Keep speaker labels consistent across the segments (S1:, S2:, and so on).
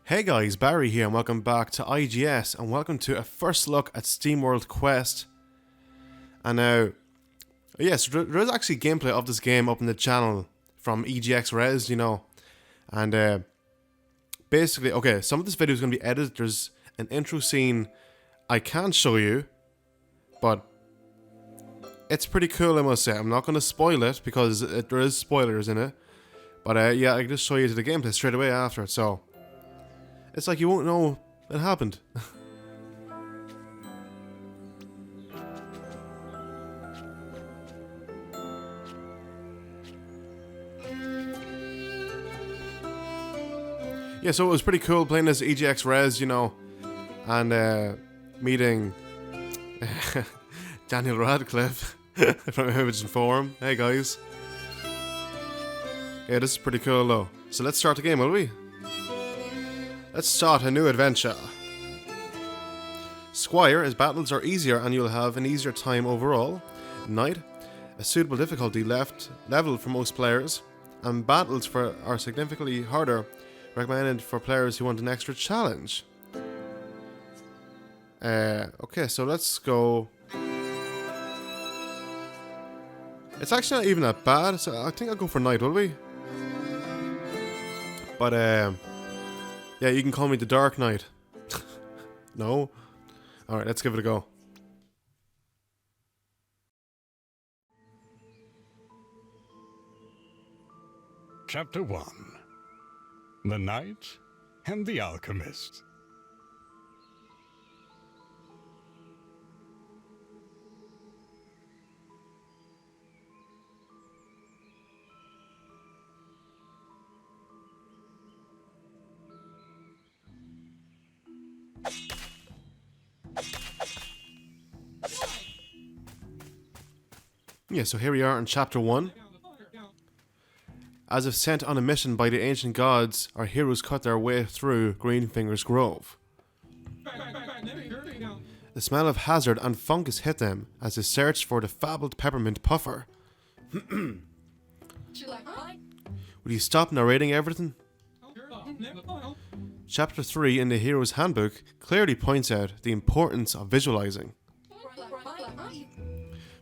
S1: Hey guys, Barry here and welcome back to IGS and welcome to a first look at SteamWorld Quest. And now, yes, there is actually gameplay of this game up in the channel from EGX Res, you know. And basically, okay, some of this video is going to be edited. There's an intro scene I can't show you, but it's pretty cool, I must say. I'm not going to spoil it because there is spoilers in it. But yeah, I can just show you to the gameplay straight away after it, so it's like you won't know it happened. Yeah, so it was pretty cool playing this EGX Res, you know, and meeting Daniel Radcliffe from Imogen Forum. Hey guys. Yeah, this is pretty cool though. So let's start the game, will we? Let's start a new adventure. Squire, as battles are easier and you'll have an easier time overall. Knight, a suitable difficulty level for most players. And battles are significantly harder, recommended for players who want an extra challenge. Okay, so let's go. It's actually not even that bad, so I think I'll go for Knight, will we? But yeah, you can call me the Dark Knight. No? Alright, let's give it a go.
S2: Chapter 1. The Knight and the Alchemist.
S1: Yeah, so here we are in Chapter 1. As if sent on a mission by the ancient gods, our heroes cut their way through Greenfinger's Grove. The smell of hazard and fungus hit them as they searched for the fabled peppermint puffer. Will you stop narrating everything? Chapter 3 in the Hero's Handbook clearly points out the importance of visualizing.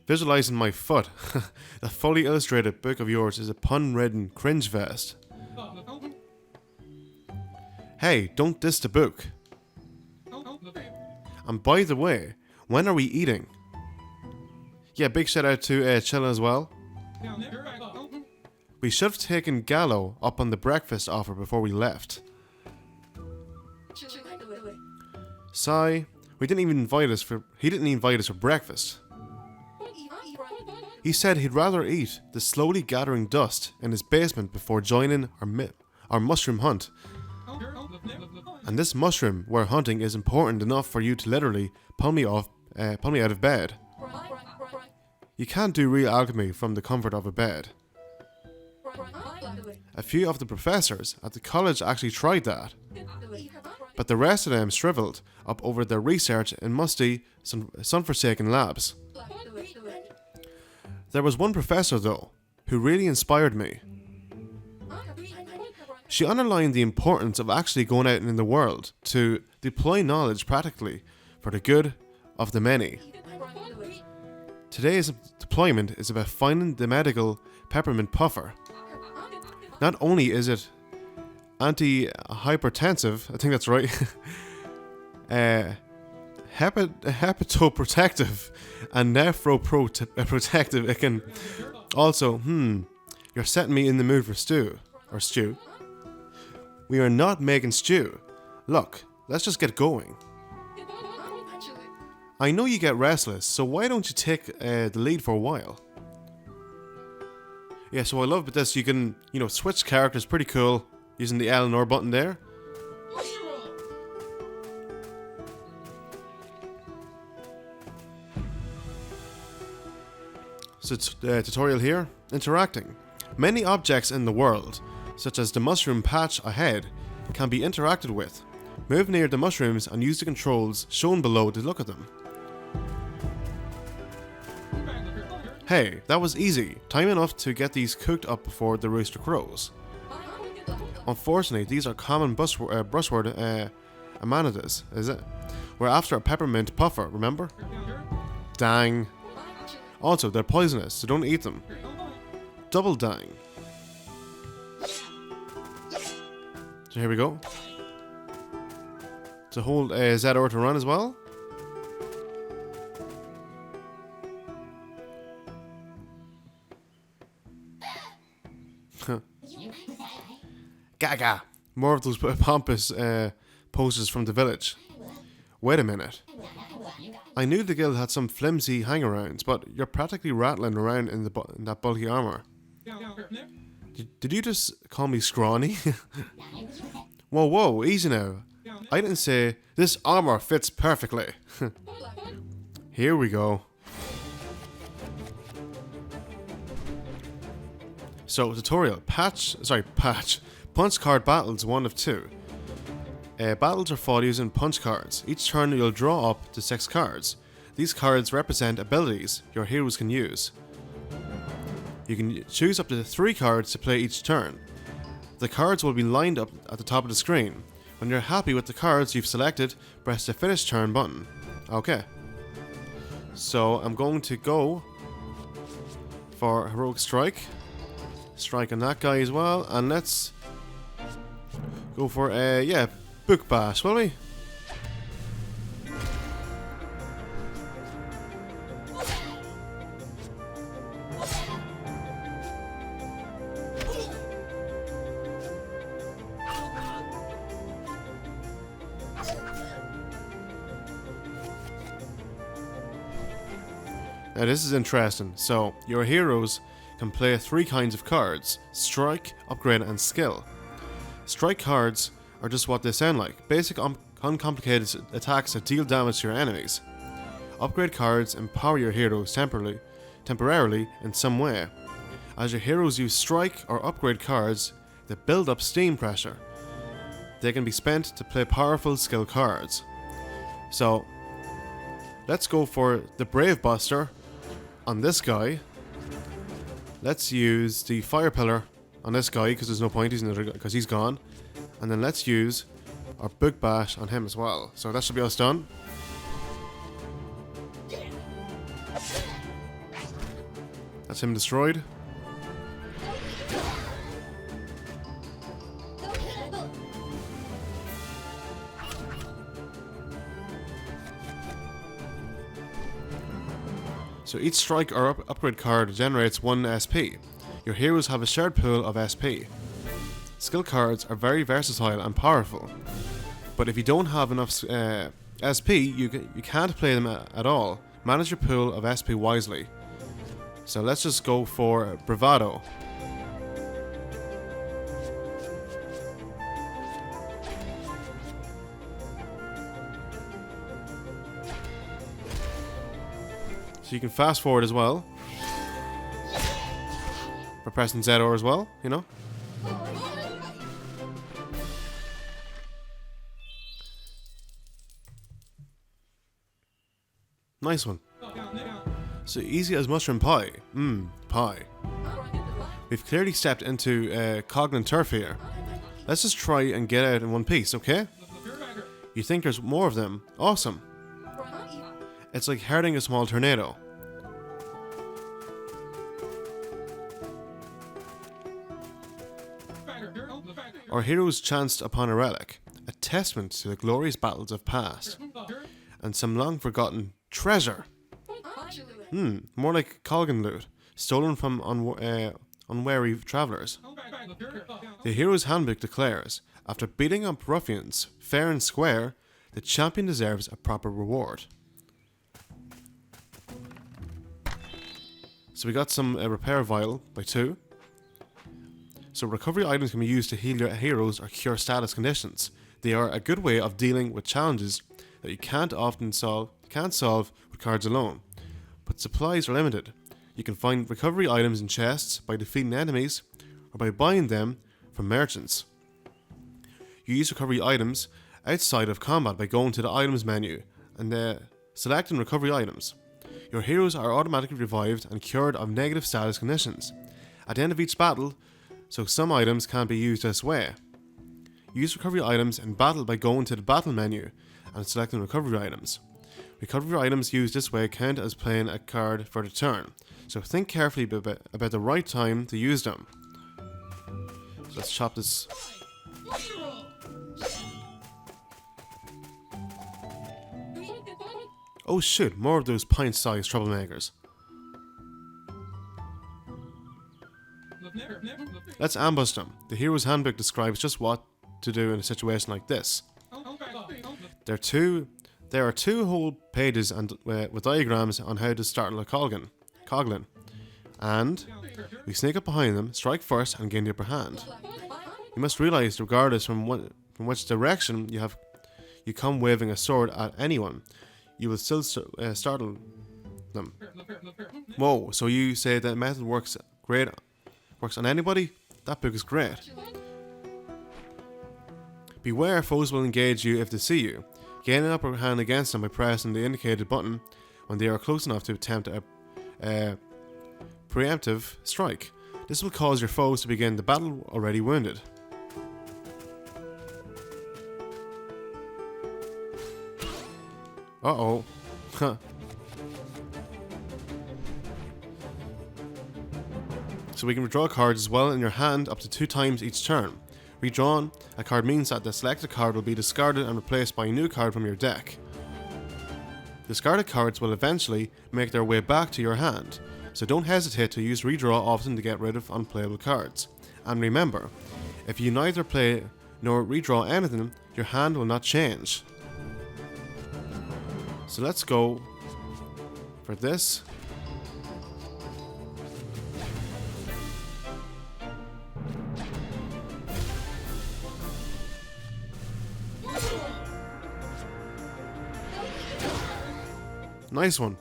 S1: Visualizing my foot. The fully illustrated book of yours is a pun-ridden cringe fest. Hey, don't diss the book. And by the way, when are we eating? Yeah, big shout out to Chilla as well. We should have taken Gallo up on the breakfast offer before we left. Sigh, he didn't invite us for breakfast. He said he'd rather eat the slowly gathering dust in his basement before joining our mushroom hunt. And this mushroom we're hunting is important enough for you to literally pull me out of bed. You can't do real alchemy from the comfort of a bed. A few of the professors at the college actually tried that, but the rest of them shriveled up over their research in musty, sun-forsaken labs. There was one professor, though, who really inspired me. She underlined the importance of actually going out in the world to deploy knowledge practically for the good of the many. Today's deployment is about finding the medical peppermint puffer. Not only is it anti-hypertensive, I think that's right, hepatoprotective and nephroprotective. It can also, you're setting me in the mood for stew. We are not making stew. Look, let's just get going. I know you get restless, so why don't you take the lead for a while? Yeah, so I love about this, you can, switch characters, pretty cool, using the L and R button there. So tutorial here, interacting. Many objects in the world, such as the mushroom patch ahead, can be interacted with. Move near the mushrooms and use the controls shown below to look at them. Hey, that was easy. Time enough to get these cooked up before the rooster crows. Unfortunately, these are common buzzword amenities, is it? We're after a peppermint puffer, remember? Dang. Also, they're poisonous, so don't eat them. Double dang. So here we go. To hold Z or to run as well. Gaga. More of those pompous poses from the village. Wait a minute. I knew the guild had some flimsy hang-arounds, but you're practically rattling around in that bulky armor. Did you just call me scrawny? Whoa, easy now. I didn't say this armor fits perfectly. Here we go. So, tutorial. Punch card battles 1 of 2. Battles are fought using punch cards. Each turn you'll draw up to 6 cards. These cards represent abilities your heroes can use. You can choose up to 3 cards to play each turn. The cards will be lined up at the top of the screen. When you're happy with the cards you've selected, press the finish turn button. Okay. So I'm going to go for Heroic Strike. Strike on that guy as well, and let's go for Book Bash, will we? Now this is interesting. So your heroes can play 3 kinds of cards: Strike, Upgrade and Skill. Strike cards are just what they sound like, basic uncomplicated attacks that deal damage to your enemies. Upgrade cards empower your heroes temporarily in some way. As your heroes use Strike or Upgrade cards, they build up steam pressure. They can be spent to play powerful skill cards. So let's go for the Brave Buster on this guy. Let's use the Fire Pillar on this guy because there's no point because he's gone. And then let's use our Book Bash on him as well. So that should be us done. That's him destroyed. So each strike or upgrade card generates 1 SP. Your heroes have a shared pool of SP. Skill cards are very versatile and powerful, but if you don't have enough SP, you can't play them at all. Manage your pool of SP wisely. So let's just go for Bravado. So you can fast forward as well. By pressing Z or as well, you know. Nice one. So easy as mushroom pie. Pie. We've clearly stepped into cognate turf here. Let's just try and get out in one piece, okay? You think there's more of them? Awesome. It's like herding a small tornado. Our heroes chanced upon a relic, a testament to the glorious battles of past, and some long-forgotten treasure. More like Colgan loot, stolen from unwary travellers. The hero's handbook declares, after beating up ruffians fair and square, the champion deserves a proper reward. So we got some repair vial by 2. So recovery items can be used to heal your heroes or cure status conditions. They are a good way of dealing with challenges that you can't solve with cards alone. But supplies are limited. You can find recovery items in chests by defeating enemies or by buying them from merchants. You use recovery items outside of combat by going to the items menu and selecting recovery items. Your heroes are automatically revived and cured of negative status conditions at the end of each battle, so some items can be used this way. Use recovery items in battle by going to the battle menu and selecting recovery items. Recovery items used this way count as playing a card for the turn, so think carefully about the right time to use them. So let's chop this. Oh shoot, more of those pint-sized troublemakers. Let's ambush them. The hero's handbook describes just what to do in a situation like this. There are two whole pages and with diagrams on how to startle a Coglin. And we sneak up behind them, strike first, and gain the upper hand. You must realize, regardless from which direction you come waving a sword at anyone, you will still startle them. Whoa! So you say that method works on anybody? That book is great. Beware, foes will engage you if they see you. Gain an upper hand against them by pressing the indicated button when they are close enough to attempt a preemptive strike. This will cause your foes to begin the battle already wounded. Uh-oh. Huh. So we can withdraw cards as well in your hand up to 2 times each turn. Redrawn, a card means that the selected card will be discarded and replaced by a new card from your deck. Discarded cards will eventually make their way back to your hand, so don't hesitate to use redraw often to get rid of unplayable cards. And remember, if you neither play nor redraw anything, your hand will not change. So let's go for this. Nice one.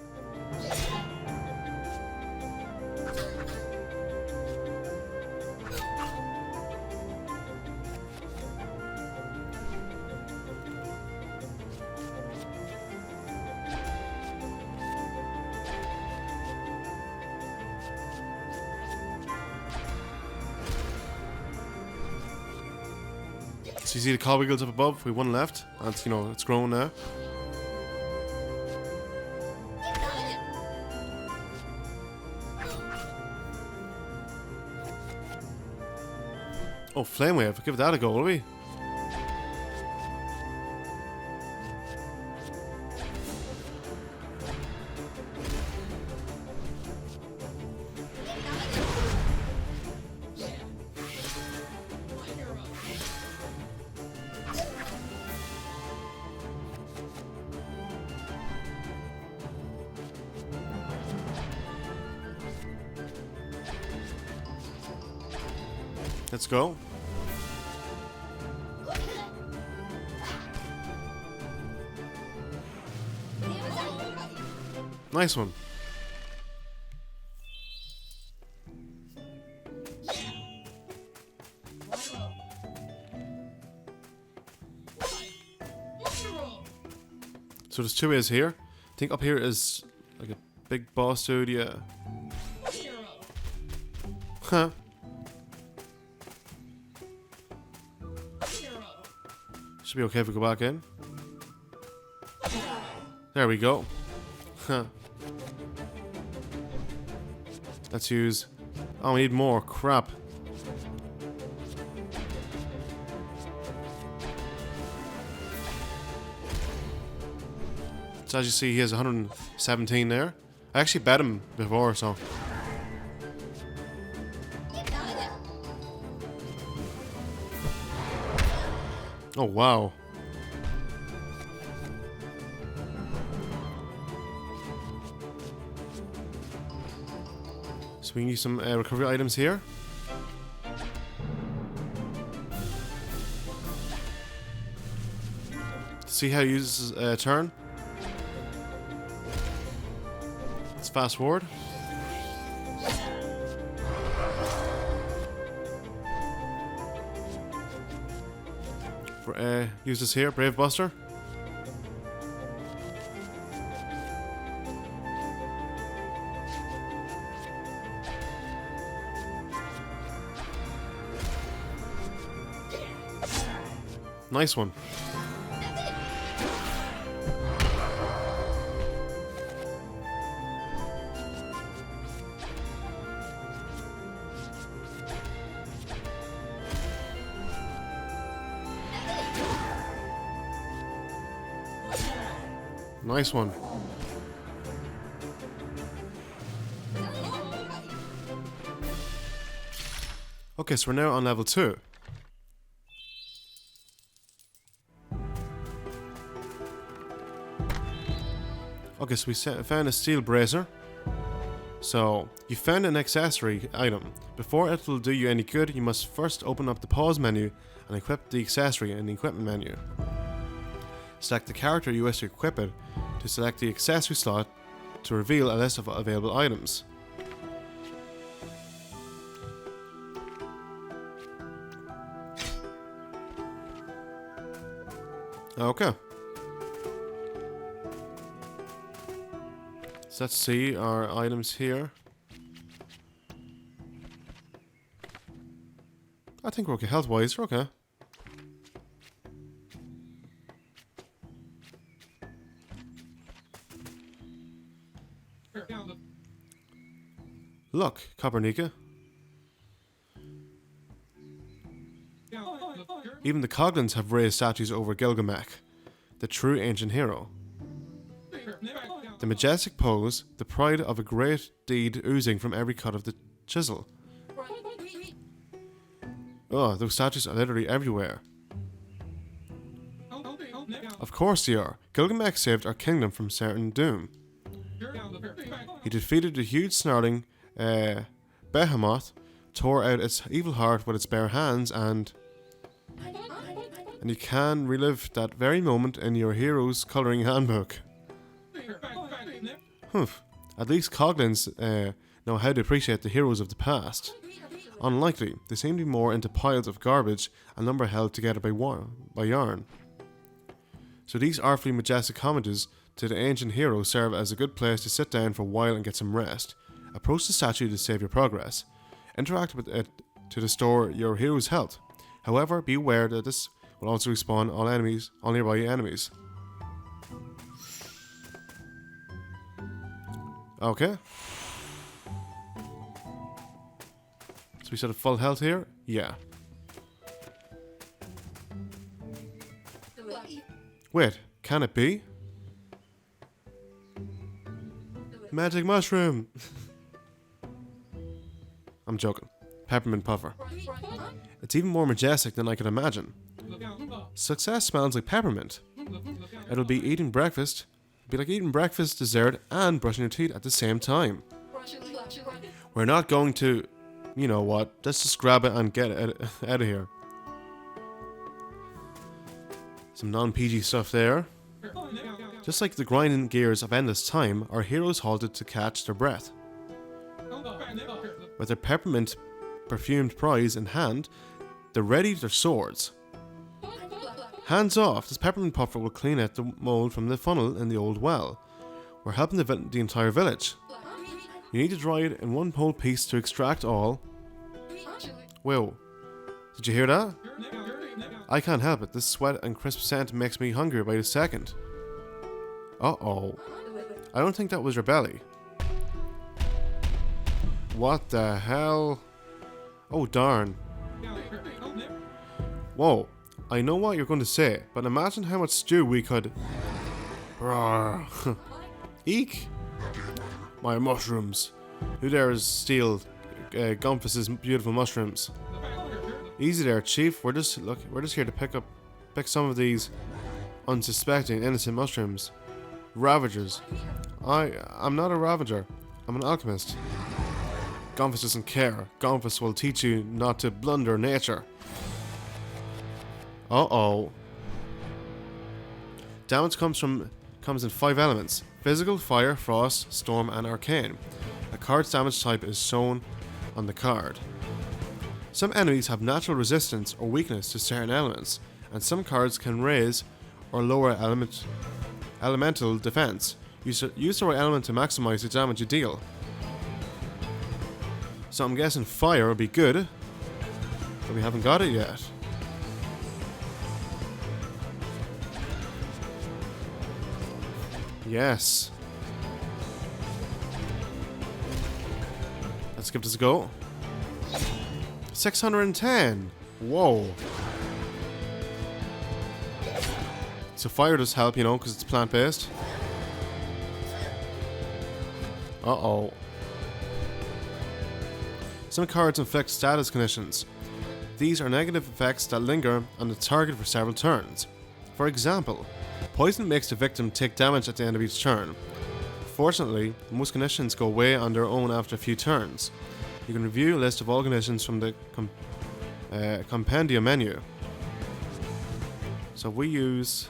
S1: So you see the cogwheels up above? We have one left. That's, it's grown now. Oh, Flame Wave. Give that a go, will we? Let's go. Nice one. So there's 2 ways here. I think up here is like a big boss dude, yeah. Huh. Should be okay if we go back in. There we go. Huh. Let's use... Oh, we need more. Crap. So as you see, he has 117 there. I actually bet him before, so... Oh, wow. So we can use some recovery items here. See how he uses turn. Let's fast forward. Use this here, Brave Buster. Nice one. Nice one. Okay, so we're now on level 2. Okay, so we found a steel brazier. So, you found an accessory item. Before it will do you any good, you must first open up the pause menu and equip the accessory in the equipment menu. Select the character you wish to equip it to select the accessory slot to reveal a list of available items. Okay. So let's see our items here. I think we're okay health-wise, we're okay. Look, Copernica. Even the Coglins have raised statues over Gilgamesh, the true ancient hero. The majestic pose, the pride of a great deed oozing from every cut of the chisel. Oh, those statues are literally everywhere. Of course they are. Gilgamesh saved our kingdom from certain doom. He defeated the huge snarling behemoth, tore out its evil heart with its bare hands, and you can relive that very moment in your hero's colouring handbook. Humph. At least Coglins know how to appreciate the heroes of the past. Unlikely, they seem to be more into piles of garbage and lumber held together by yarn. So these artfully majestic homages to the ancient hero serve as a good place to sit down for a while and get some rest. Approach the statue to save your progress. Interact with it to restore your hero's health. However, be aware that this will also respawn all nearby enemies. Okay. So we set a full health here? Yeah. Wait, can it be? Magic mushroom! I'm joking. Peppermint puffer. It's even more majestic than I could imagine. Success smells like peppermint. It'll be eating breakfast. Be like eating breakfast, dessert, and brushing your teeth at the same time. We're not going to... You know what? Let's just grab it and get it out of here. Some non-PG stuff there. Just like the grinding gears of endless time, our heroes halted to catch their breath. With their peppermint perfumed prize in hand, they readied their swords. Hands off, this peppermint puffer will clean out the mold from the funnel in the old well. We're helping the entire village. You need to dry it in one whole piece to extract all. Whoa, did you hear that? I can't help it, this sweat and crisp scent makes me hungrier by the second. Uh-oh. I don't think that was your belly. What the hell? Oh darn. Whoa, I know what you're going to say, but imagine how much stew we could... Eek! My mushrooms. Who dares steal Gumfus's beautiful mushrooms? Easy there, Chief. We're just here to pick some of these unsuspecting, innocent mushrooms. Ravagers. I'm not a ravager. I'm an alchemist. Gumfus doesn't care. Gumfus will teach you not to blunder nature. Uh-oh. Damage comes in 5 elements: physical, fire, frost, storm, and arcane. A card's damage type is shown on the card. Some enemies have natural resistance or weakness to certain elements, and some cards can raise or lower elemental defense. Use the right element to maximize the damage you deal. So I'm guessing fire will be good, but we haven't got it yet. Yes. Let's give this a go. 610. Whoa. So fire does help, you know, because it's plant-based. Uh-oh. Some cards inflict status conditions. These are negative effects that linger on the target for several turns. For example, poison makes the victim take damage at the end of each turn. Fortunately, most conditions go away on their own after a few turns. You can review a list of all conditions from the compendium menu. So we use...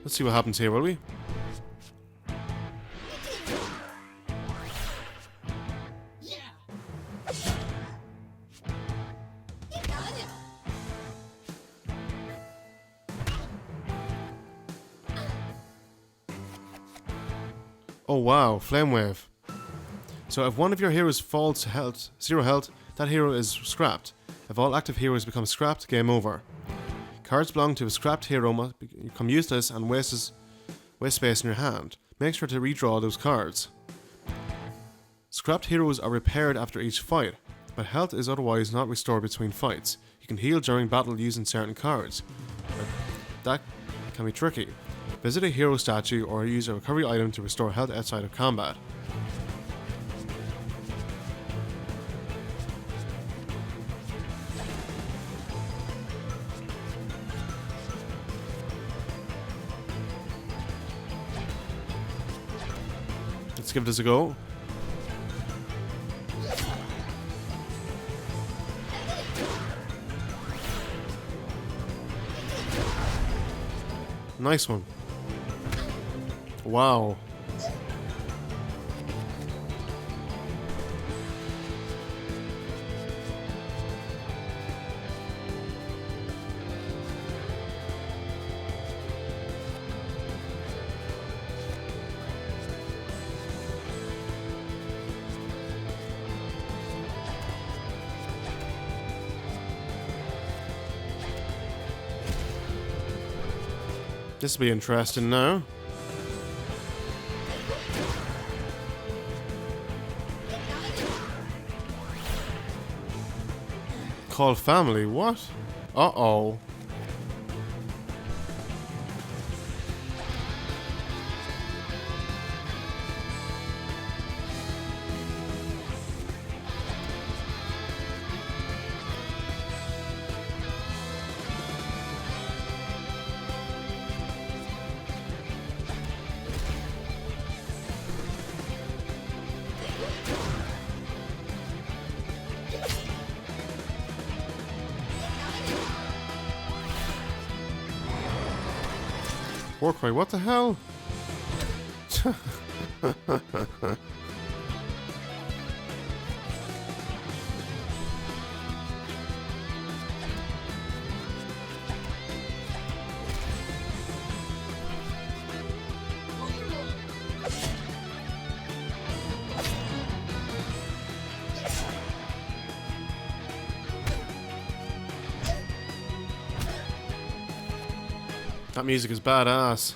S1: Let's see what happens here, will we? Oh wow, Flame Wave. So if one of your heroes falls to health, 0 health, that hero is scrapped. If all active heroes become scrapped, game over. Cards belonging to a scrapped hero must become useless and waste space in your hand. Make sure to redraw those cards. Scrapped heroes are repaired after each fight, but health is otherwise not restored between fights. You can heal during battle using certain cards, but that can be tricky. Visit a hero statue or use a recovery item to restore health outside of combat. Let's give this a go. Nice one. Wow. This will be interesting now. Call family, what? Uh-oh. Warcry, what the hell? That music is badass.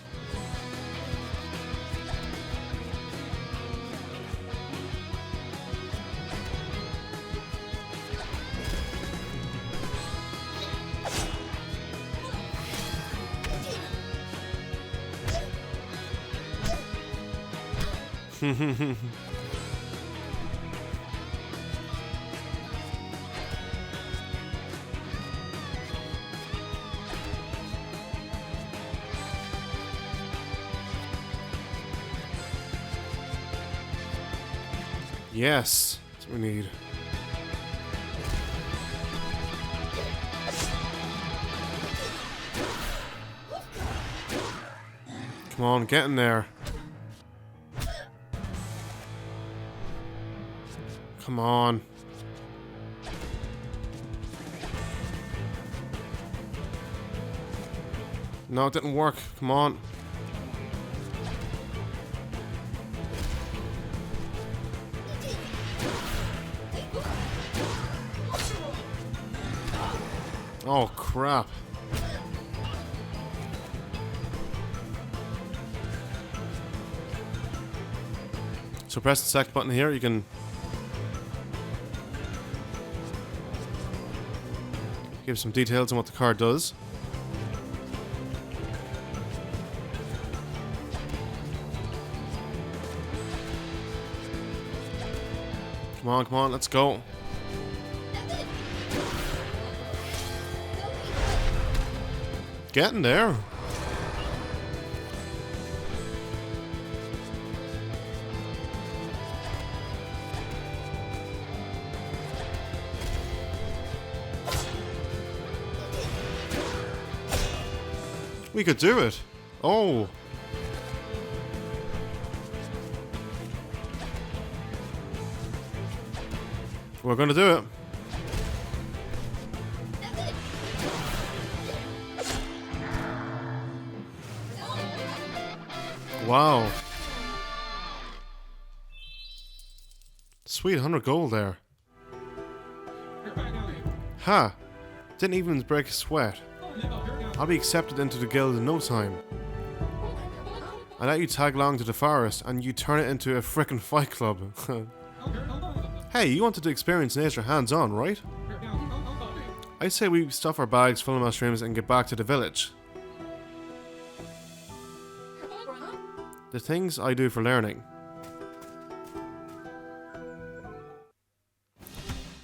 S1: Yes, that's what we need. Come on, get in there. Come on. No, it didn't work. Come on. Oh, crap. So press the select button here, you can give some details on what the card does. Come on, let's go. Getting there. We could do it. Oh. We're gonna do it. Wow. Sweet, 100 gold there. Ha! Didn't even break a sweat. I'll be accepted into the guild in no time. I let you tag along to the forest and you turn it into a frickin' fight club. Hey, you wanted to experience nature hands-on, right? I say we stuff our bags full of mushrooms and get back to the village. The things I do for learning.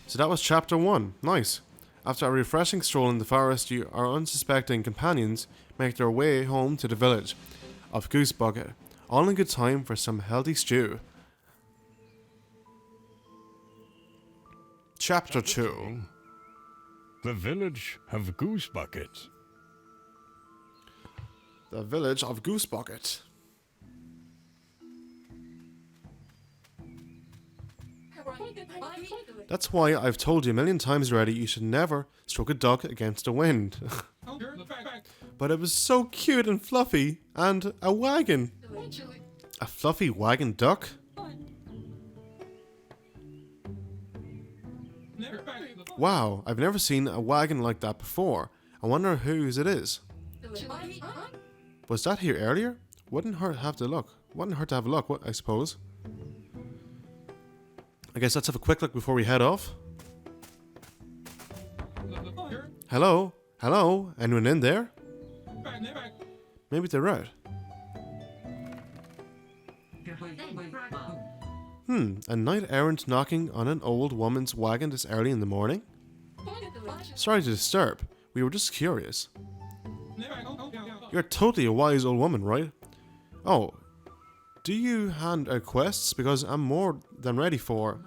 S1: So that was chapter 1. Nice. After a refreshing stroll in the forest, our unsuspecting companions make their way home to the village of Goose Bucket, all in good time for some healthy stew. Chapter 2.
S2: The village of Goose Bucket.
S1: The village of Goose Bucket. That's why I've told you a million times already you should never stroke a duck against the wind. But it was so cute and fluffy, and a wagon. A fluffy wagon duck? Wow, I've never seen a wagon like that before. I wonder whose it is. Was that here earlier? Wouldn't hurt to have a look, I suppose. I guess let's have a quick look before we head off. Hello? Hello? Anyone in there? Maybe they're out. A knight errant knocking on an old woman's wagon this early in the morning? Sorry to disturb. We were just curious. You're totally a wise old woman, right? Oh, do you hand out quests? Because I'm more than ready for...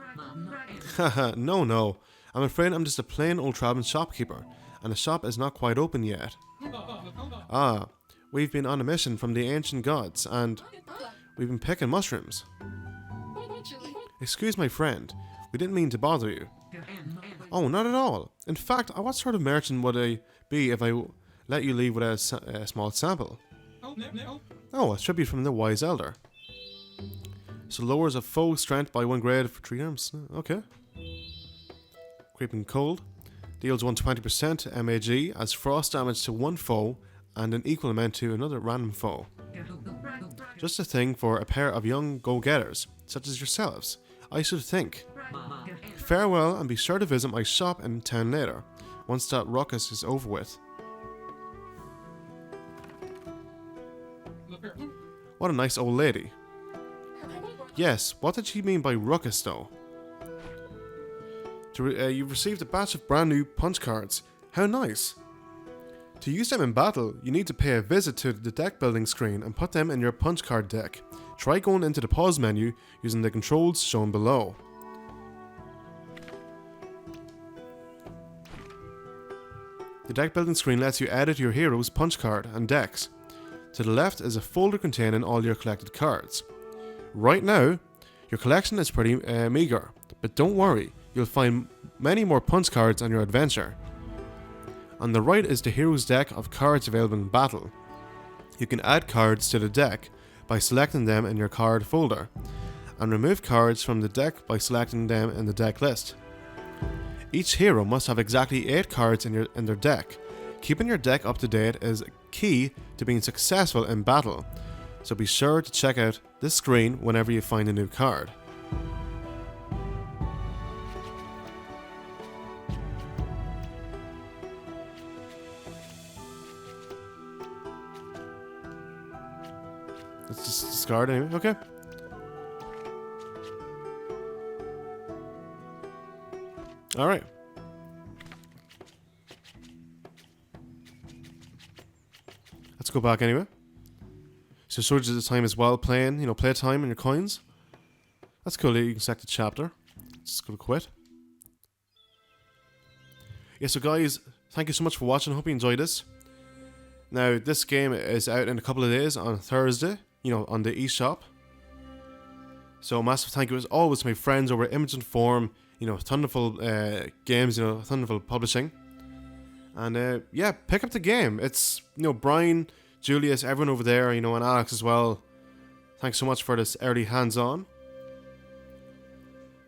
S1: Haha, no. I'm afraid I'm just a plain old traveling shopkeeper, and the shop is not quite open yet. Ah, we've been on a mission from the ancient gods, and we've been picking mushrooms. Excuse my friend, we didn't mean to bother you. Oh, not at all. In fact, what sort of merchant would I be if I let you leave with a small sample? Oh, a tribute from the wise elder. So lowers a foe strength by 1 grade for 3 arms. Okay. Creeping Cold. Deals 120% MAG as frost damage to 1 foe and an equal amount to another random foe. Just a thing for a pair of young go-getters, such as yourselves, I should think. Farewell, and be sure to visit my shop in town later, once that ruckus is over with. What a nice old lady. Yes, what did she mean by ruckus though? You've received a batch of brand new punch cards. How nice. To use them in battle, you need to pay a visit to the deck building screen and put them in your punch card deck. Try going into the pause menu using the controls shown below. The deck building screen lets you edit your hero's punch card and decks. To the left is a folder containing all your collected cards. Right now, your collection is pretty meager, but don't worry, you'll find many more punch cards on your adventure. On the right is the hero's deck of cards available in battle. You can add cards to the deck by selecting them in your card folder, and remove cards from the deck by selecting them in the deck list. Each hero must have exactly 8 cards in their deck. Keeping your deck up to date is key to being successful in battle, so be sure to check out this screen whenever you find a new card. Let's just discard anyway, okay. Alright. Let's go back anyway. So it shows you the time as well, playing, play time and your coins. That's cool, you can select a chapter. Let's go to quit. Yeah, so guys, thank you so much for watching, I hope you enjoyed this. Now, this game is out in a couple of days on Thursday, on the eShop. So a massive thank you as always to my friends over at Image and Form, Thunderful Games, Thunderful Publishing. And yeah, pick up the game. It's, Brian, Julius, everyone over there, and Alex as well. Thanks so much for this early hands-on.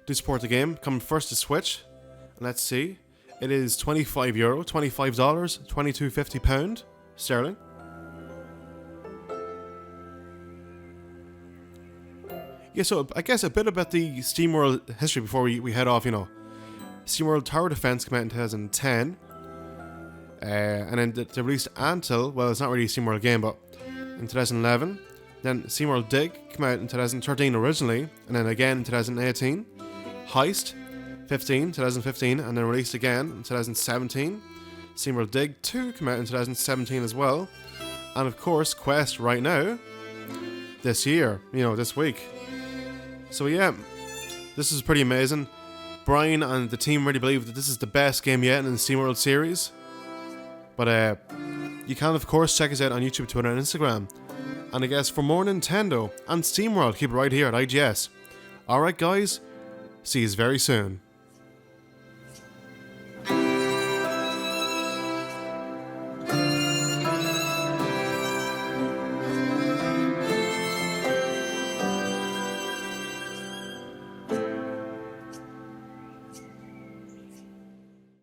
S1: Do support the game. Coming first to Switch. And let's see. It is €25, $25, £22.50 sterling. Yeah, so I guess a bit about the SteamWorld history before we head off, SteamWorld Tower Defense came out in 2010. And then they released until, well, it's not really a SteamWorld game, but in 2011. Then SteamWorld Dig came out in 2013 originally, and then again in 2018. Heist, 2015, and then released again in 2017. SteamWorld Dig 2 came out in 2017 as well. And of course, Quest right now, this year, this week. So yeah, this is pretty amazing. Brian and the team really believe that this is the best game yet in the SteamWorld series. But you can of course check us out on YouTube, Twitter and Instagram. And I guess for more Nintendo and SteamWorld, keep it right here at IGS. Alright guys, see you very soon.